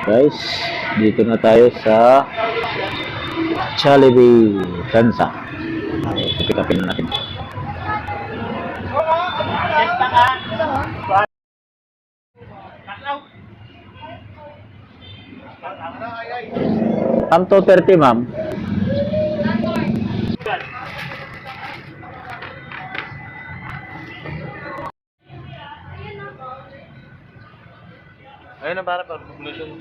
Guys, dito na tayo sa Jollibee Tansa. Pick-upin na natin. Ma'am, 230 ma'am. Ayun na para conclusion.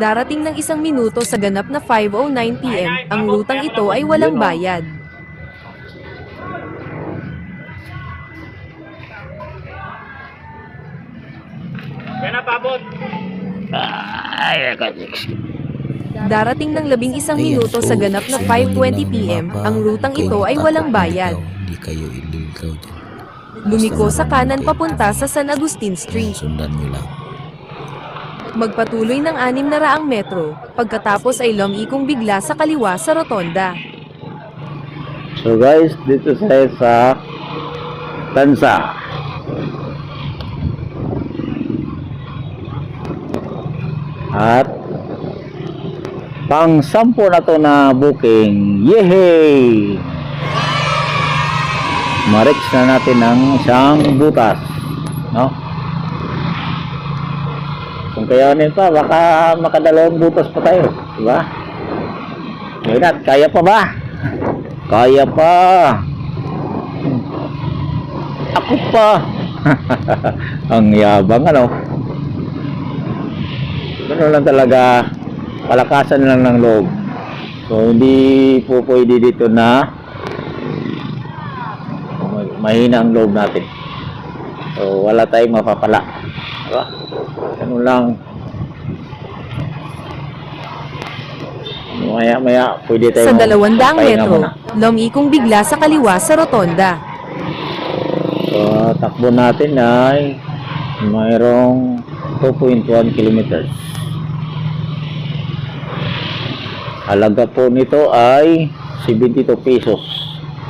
Darating ng 1 minuto sa ganap na 5:09 PM, ang rutang ito ay walang bayad. Yan na, pabot. Darating ng 11 minuto sa ganap na 5:20 PM, ang rutang ito ay walang bayad. Hindi kayo iligaw dyan. Lumiko sa kanan papunta sa San Agustin Street. Sundan nyo lang. Magpatuloy ng 600 metro, pagkatapos ay lumikong bigla sa kaliwa sa rotonda. So guys, dito tayo sa Tansa. At pang 10 na to na booking. Yehey! Marix na natin ng isang butas, no? Kung kayanin pa, baka makadalawang butas pa tayo, diba? Ngayon, kaya pa ba? Kaya pa. Ako pa. Ang yabang, ano? Ganun lang talaga, palakasan lang ng loob. So hindi po pwede dito na mahina ang loob natin. So wala tayong mapapala, diba? Ganun lang. Maya pwede tayo Sa 200 magpahinga metro, muna. lumikong bigla sa kaliwa sa rotonda. So takbo natin ay mayroong 2.1 kilometers. Halaga po nito ay 72 pesos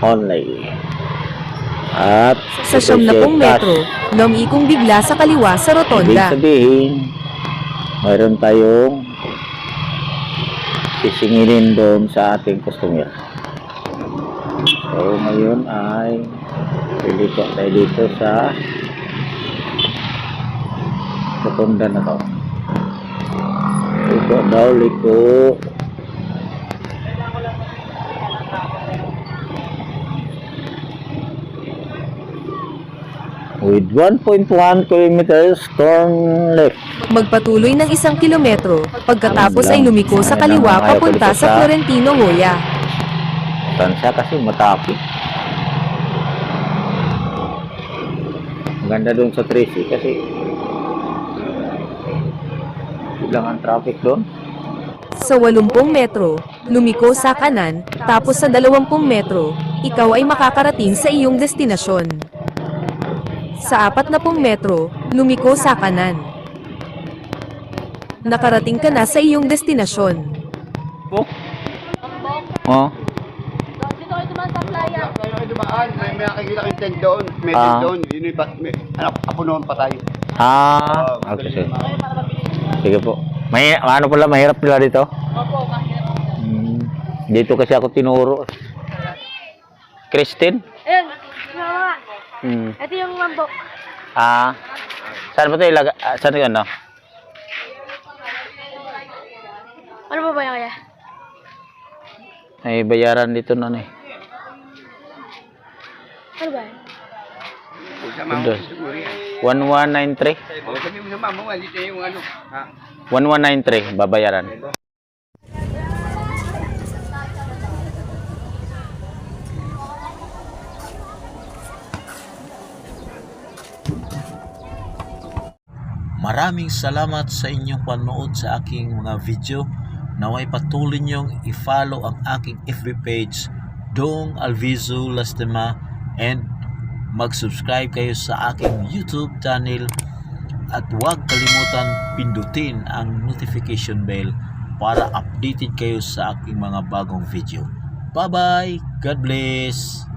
only. At Sa 70 metro, lumikong bigla sa kaliwa sa ibig rotonda. sabihin, mayroon tayong sisingilin doon sa ating customer. So ngayon ay liliko tayo dito sa rotonda na to. Liko daw, liko. With 1.1 kilometers turn left. Magpatuloy ng 1 kilometro, pagkatapos ay lumiko sa kaliwa papunta sa Florentino Goya. Tansa kasi matapik. Maganda doon sa Tracy kasi ilang ang traffic doon. Sa 80 metro, lumiko sa kanan, tapos sa 20 metro, ikaw ay makakarating sa iyong destinasyon. Sa 40 metro, lumiko sa kanan. Nakarating ka na sa iyong destinasyon. Oh. Dito kayo dumaan sa playa. Tayo ay dumaan, may nakikita kayong tent doon. May tent doon. Yun yung apo noon pa tayo. Okay, sige. Sige po. Ano pala, mahirap pala dito? Opo, mahirap. Dito kasi ako tinuro. Christine? Ayun, mama. Hmm. Ito yung mambok. Saan ba ito ilaga? Saan yun, no? Ano ba yan kaya? May bayaran dito na, eh. Ano ba yan? Doon. 1193. Sabi mo sa mama mo, dito yung ano. 1193, babayaran. Maraming salamat sa inyong panood sa aking mga video. Naway patuloy niyong i-follow ang aking FB page, Dong Alviso Lastima, and mag-subscribe kayo sa aking YouTube channel at huwag kalimutan pindutin ang notification bell para updated kayo sa aking mga bagong video. Bye bye! God bless!